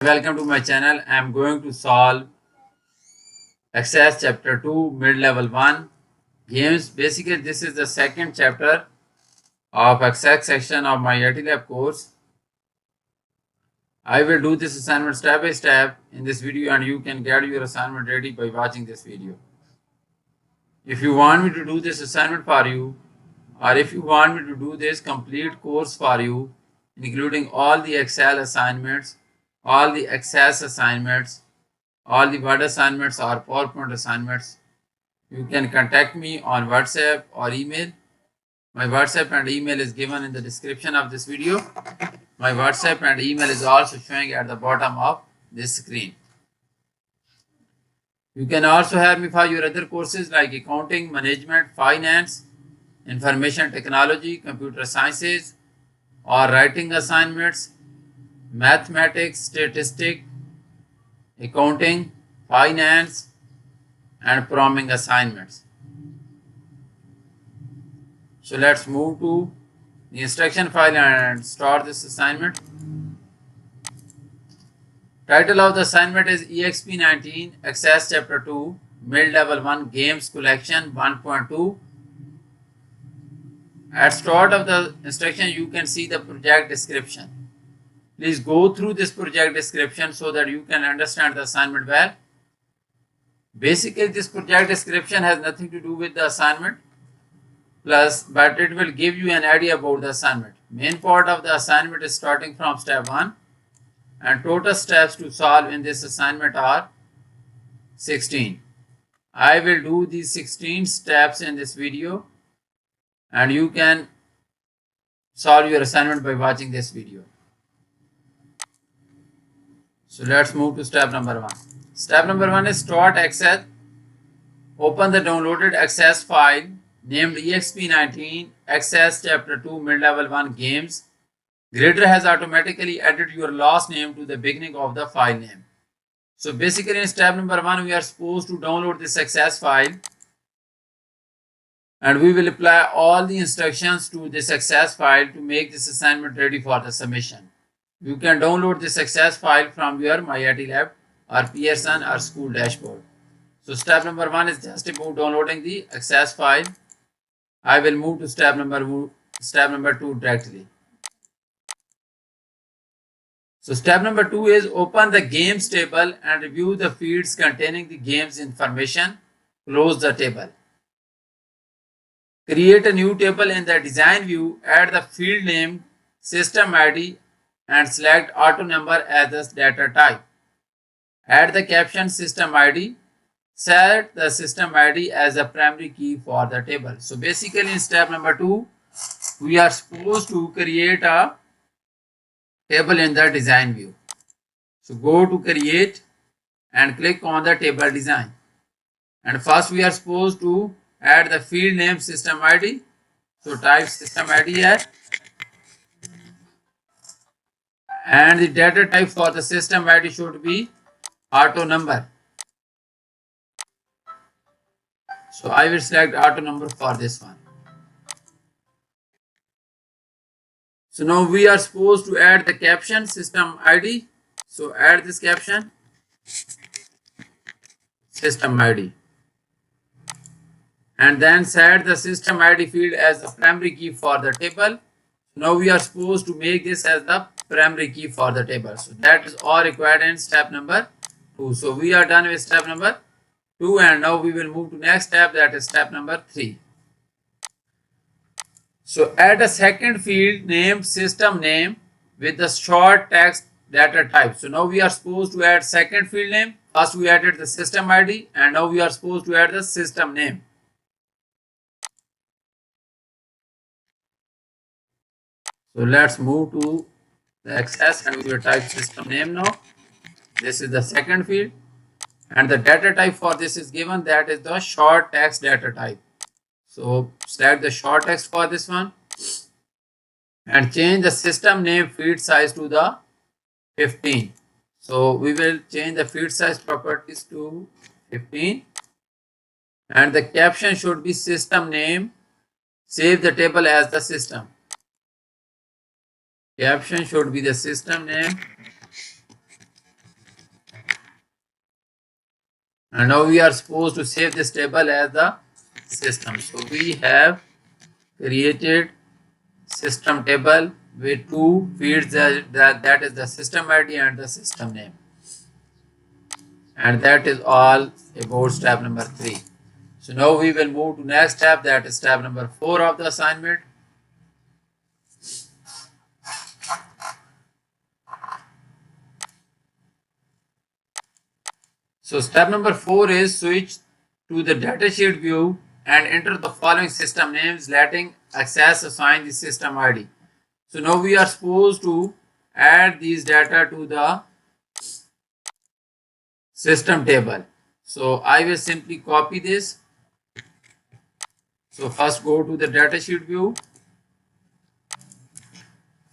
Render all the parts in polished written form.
Welcome to my channel. I am going to solve Access Chapter 2 Mid-Level 1 Games. Basically, this is the second chapter of Access section of my IT Lab course. I will do this assignment step by step in this video, and you can get your assignment ready by watching this video. If you want me to do this assignment for you, or if you want me to do this complete course for you, including all the Excel assignments, all the Access assignments, all the Word assignments or PowerPoint assignments, you can contact me on WhatsApp or email. My WhatsApp and email is given in the description of this video. My WhatsApp and email is also showing at the bottom of this screen. You can also help me for your other courses like accounting, management, finance, information technology, computer sciences, or writing assignments, mathematics, statistics, accounting, finance, and programming assignments. So let's move to the instruction file and start this assignment. Title of the assignment is Exp19 Access Chapter 2 Mid-Level 1 Games Collection 1.2. At start of the instruction, you can see the project description. Please go through this project description so that you can understand the assignment well. Basically, this project description has nothing to do with the assignment, but it will give you an idea about the assignment. Main part of the assignment is starting from step 1, and total steps to solve in this assignment are 16. I will do these 16 steps in this video, and you can solve your assignment by watching this video. So let's move to step number 1. Step number 1 is start Access. Open the downloaded Access file named Exp19 Access Chapter 2 Mid-Level 1 Games. Grader has automatically added your last name to the beginning of the file name. So basically in step number 1, we are supposed to download this Access file, and we will apply all the instructions to this Access file to make this assignment ready for the submission. You can download this Access file from your My IT Lab or Pearson or school dashboard. So step number 1 is just about downloading the Access file. I will move to step number 2 directly. So step number 2 is open the games table and review the fields containing the games information. Close the table. Create a new table in the design view. Add the field name, system ID, and select auto number as the data type. Add the caption system ID. Set the system ID as a primary key for the table. So basically in step number 2, we are supposed to create a table in the design view. So go to create and click on the table design. And first we are supposed to add the field name system ID. So type system ID here. And the data type for the system ID should be auto number. So I will select auto number for this one. So now we are supposed to add the caption system ID. So add this caption system ID. And then set the system ID field as the primary key for the table. Now we are supposed to make this as the primary key for the table. So that is all required in step number 2. So we are done with step number 2, and now we will move to next step, that is step number 3. So add a second field named system name with the short text data type. So now we are supposed to add second field name. First we added the system ID, and now we are supposed to add the system name. So let's move to the Access and we will type system name now. This is the second field, and the data type for this is given, that is the short text data type. So select the short text for this one and change the system name field size to the 15. So we will change the field size properties to 15, and the caption should be system name. Save the table as the system. Caption should be the system name And now we are supposed to save this table as the system. So we have created system table with two fields, that is the system ID and the system name. And that is all about step number 3. So now we will move to next step, that is step number 4 of the assignment. So step number 4 is switch to the datasheet view and enter the following system names, letting access assign the system ID. So now we are supposed to add these data to the system table. So I will simply copy this. So first go to the datasheet view,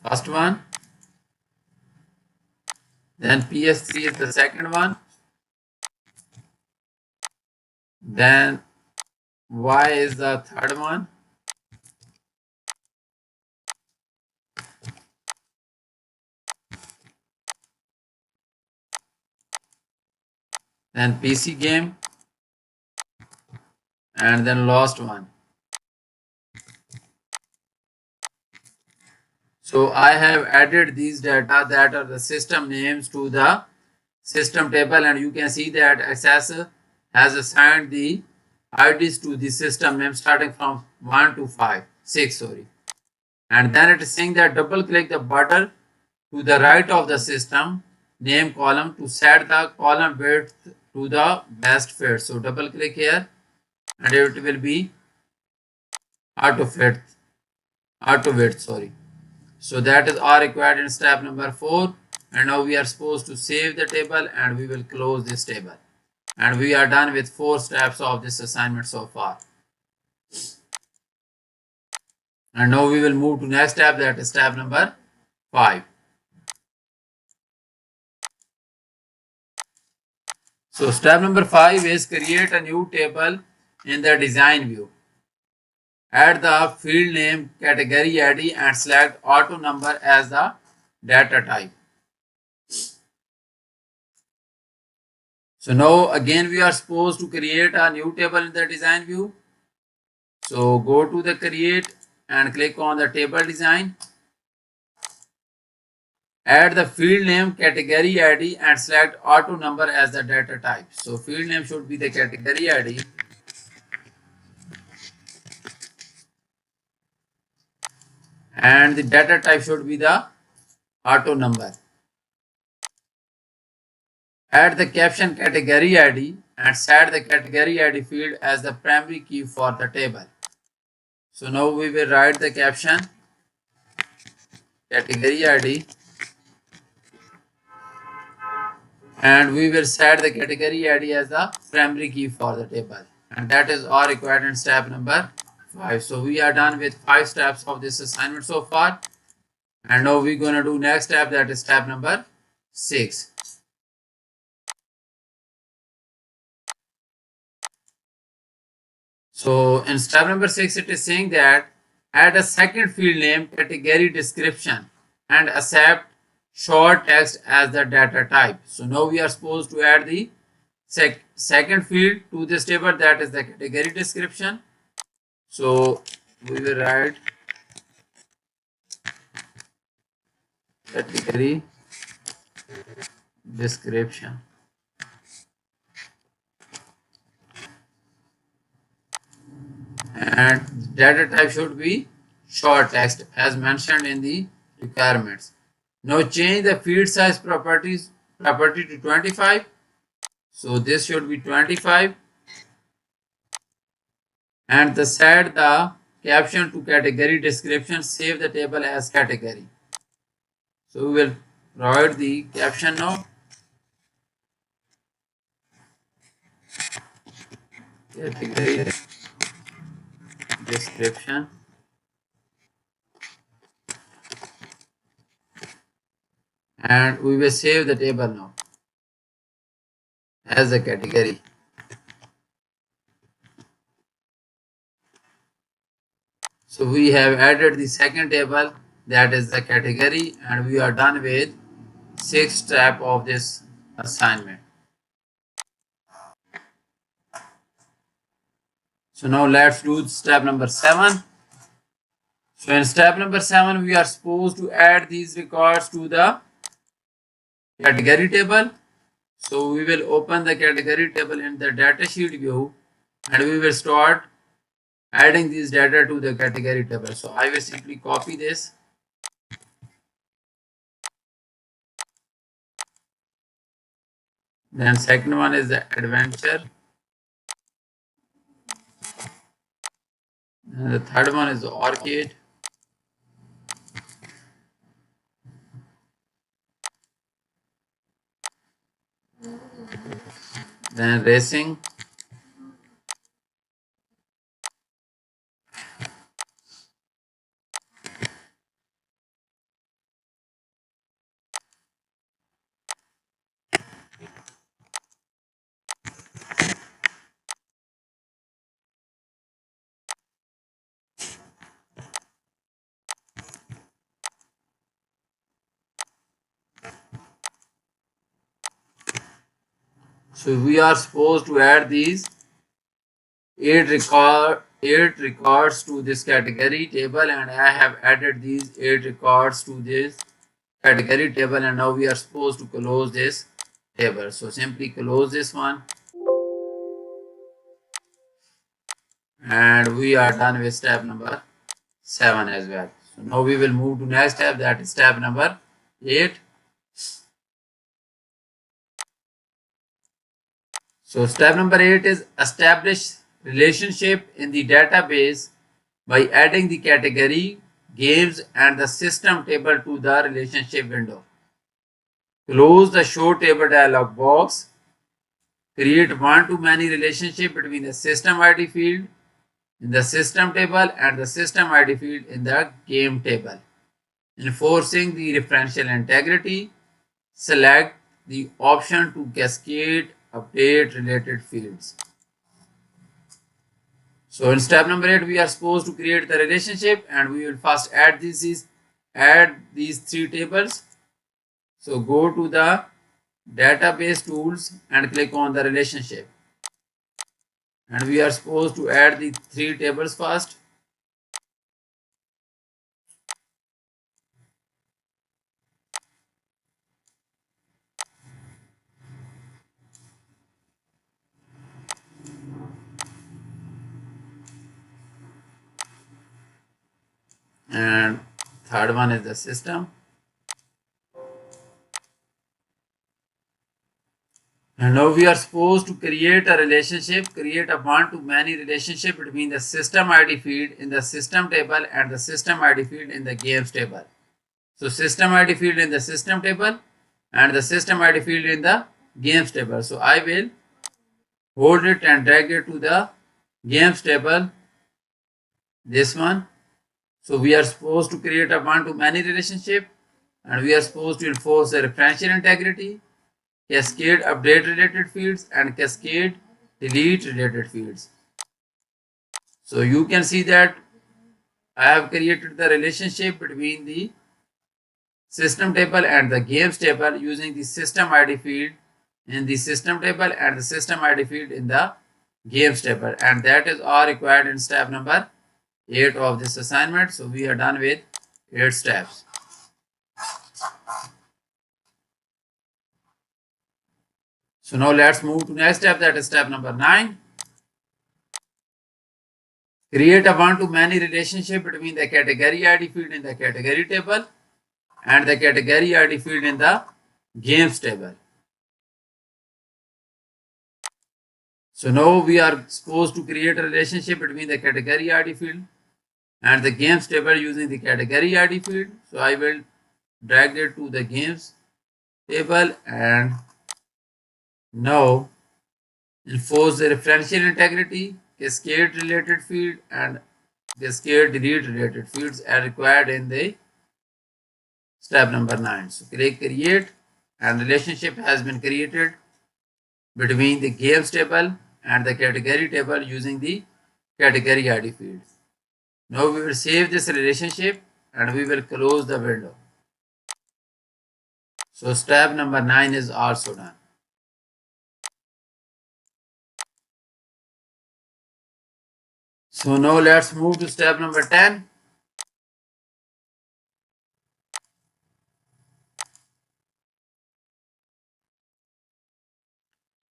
first one, then PS3 is the second one, then Y is the third one, then PC game, and then last one. So I have added these data that are the system names to the system table, and you can see that accessor has assigned the IDs to the system name starting from 1 to 6, sorry. And then it is saying that double click the button to the right of the system name column to set the column width to the best fit. So double click here and it will be auto width, sorry. So that is all required in step number 4. And now we are supposed to save the table and we will close this table. And we are done with 4 steps of this assignment so far. And now we will move to next step, that is step number 5. So step number 5 is create a new table in the design view. Add the field name, category ID and select auto number as the data type. So now again we are supposed to create a new table in the design view. So go to the create and click on the table design. Add the field name, category ID and select auto number as the data type. So field name should be the category ID. And the data type should be the auto number. Add the caption category ID and set the category ID field as the primary key for the table. So now we will write the caption category ID and we will set the category ID as the primary key for the table. And that is all required in step number 5. So we are done with 5 steps of this assignment so far. And now we're going to do next step, that is step number 6. So in step number 6, it is saying that add a second field name, category description and accept short text as the data type. So now we are supposed to add the second field to this table, that is the category description. So we will write category description. And data type should be short text as mentioned in the requirements. Now change the field size property to 25. So this should be 25. And set the caption to category description, save the table as category. So we will provide the caption now. Category description and we will save the table now as a category. So we have added the second table, that is the category, and we are done with 6th step of this assignment. So now let's do step number 7. So in step number 7, we are supposed to add these records to the category table. So we will open the category table in the datasheet view and we will start adding these data to the category table. So I will simply copy this. Then second one is the adventure. And the third one is the arcade. Then racing. So we are supposed to add these 8 records to this category table, and I have added these 8 records to this category table, and now we are supposed to close this table. So simply close this one, and we are done with step number 7 as well. So now we will move to next step, that is step number 8. So step number 8 is establish relationship in the database by adding the category, games and the system table to the relationship window. Close the show table dialog box. Create one-to-many relationship between the system ID field in the system table and the system ID field in the game table. Enforcing the referential integrity, select the option to cascade update related fields. So in step number 8, we are supposed to create the relationship, and we will first add these 3 tables. So go to the database tools and click on the relationship, and we are supposed to add the 3 tables first. And third one is the system. And now we are supposed to create a relationship, create a one-to-many relationship between the system ID field in the system table and the system ID field in the games table. So system ID field in the system table and the system ID field in the games table. So I will hold it and drag it to the games table, this one. So we are supposed to create a one-to-many relationship, and we are supposed to enforce the referential integrity, cascade update related fields and cascade delete related fields. So you can see that I have created the relationship between the system table and the games table using the system ID field in the system table and the system ID field in the games table, and that is all required in step number 8 of this assignment. So we are done with 8 steps. So now let's move to next step, that is step number 9. Create a one-to-many relationship between the category ID field in the category table and the category ID field in the games table. So now we are supposed to create a relationship between the category ID field and the games table using the category ID field. So I will drag it to the games table, and now enforce the referential integrity, cascade related field and cascade delete related fields are required in the step number 9. So click create, and relationship has been created between the games table and the category table using the category ID field. Now we will save this relationship and we will close the window. So step number 9 is also done. So now let's move to step number 10.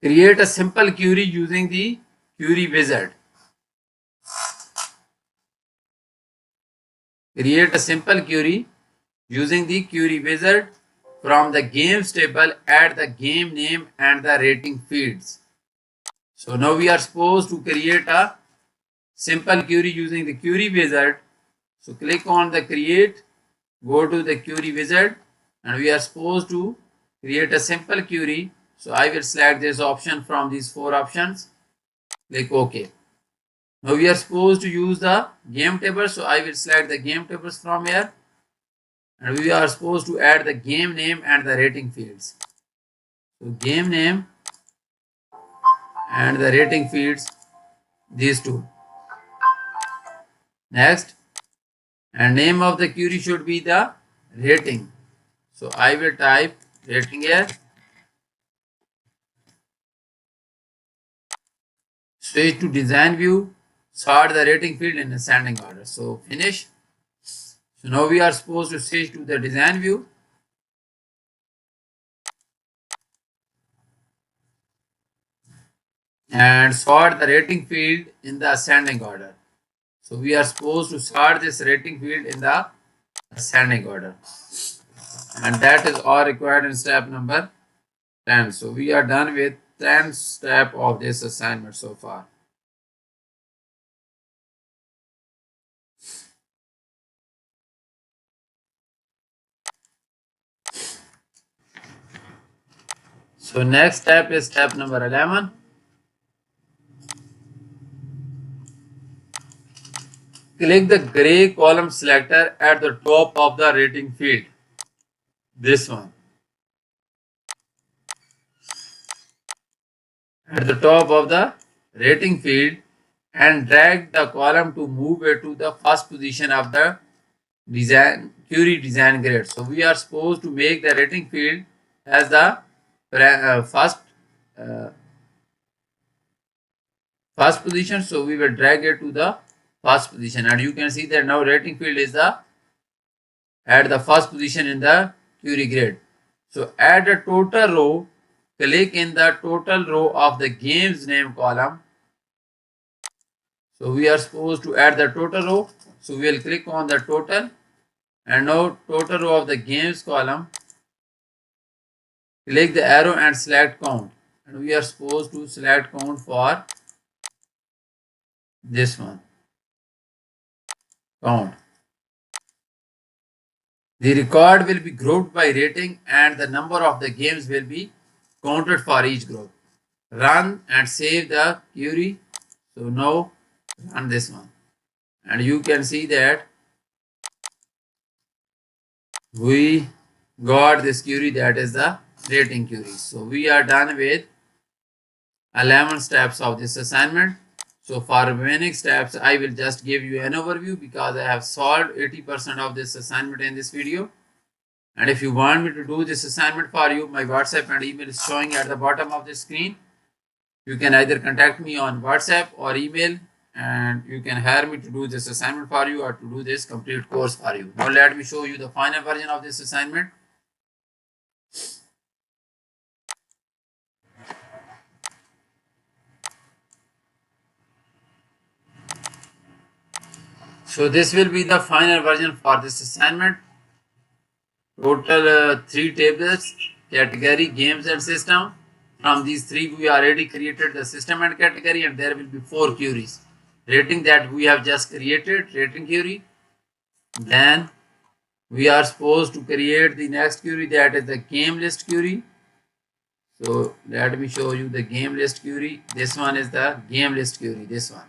Create a simple query using the query wizard. Create a simple query using the query wizard. From the games table, add the game name and the rating fields. So now we are supposed to create a simple query using the query wizard. So click on the create, go to the query wizard, and we are supposed to create a simple query. So I will select this option from these 4 options. Click OK. Now we are supposed to use the game table. So I will select the game tables from here. And we are supposed to add the game name and the rating fields. So game name and the rating fields, these 2. Next, and name of the query should be the rating. So I will type rating here. Switch to design view, sort the rating field in ascending order. So finish. So now we are supposed to switch to the design view. And sort the rating field in the ascending order. So we are supposed to sort this rating field in the ascending order. And that is all required in step number 10. So we are done with 10th step of this assignment so far. So next step is step number 11. Click the gray column selector at the top of the rating field. This one. At the top of the rating field, and drag the column to move it to the first position of the query design grid. So we are supposed to make the rating field as the first position. So we will drag it to the first position, and you can see that now rating field is at the first position in the query grid. So add a total row. Click in the total row of the game's name column. So we are supposed to add the total row. So we will click on the total, and now total row of the games column. Click the arrow and select count, and we are supposed to select count for this one. Count. The record will be grouped by rating, and the number of the games will be counted for each group. Run and save the query. So now run this one, and you can see that we got this query, that is the rating query. So we are done with 11 steps of this assignment. So for remaining steps, I will just give you an overview because I have solved 80% of this assignment in this video. And if you want me to do this assignment for you, my WhatsApp and email is showing at the bottom of the screen. You can either contact me on WhatsApp or email, and you can hire me to do this assignment for you or to do this complete course for you. Now let me show you the final version of this assignment. So this will be the final version for this assignment. Total 3 tables: category, games and system. From these 3 we already created the system and category, and there will be 4 queries. Rating that we have just created, rating query. Then we are supposed to create the next query, that is the game list query. So let me show you the game list query. This one is the game list query, this one.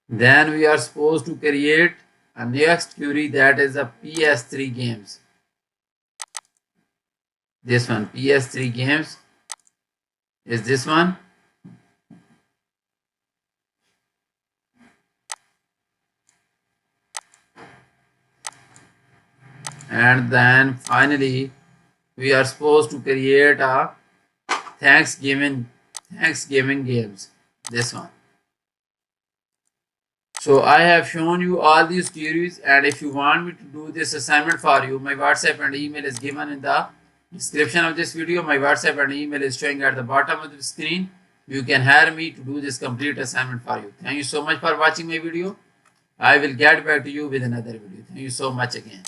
Then we are supposed to create a next query, that is a PS3 games. This one, PS3 games, is this one. And then finally we are supposed to create a Thanksgiving Thanksgiving games. This one. So I have shown you all these theories, and if you want me to do this assignment for you, my WhatsApp and email is given in the description of this video. My WhatsApp and email is showing at the bottom of the screen. You can hire me to do this complete assignment for you. Thank you so much for watching my video. I will get back to you with another video. Thank you so much again.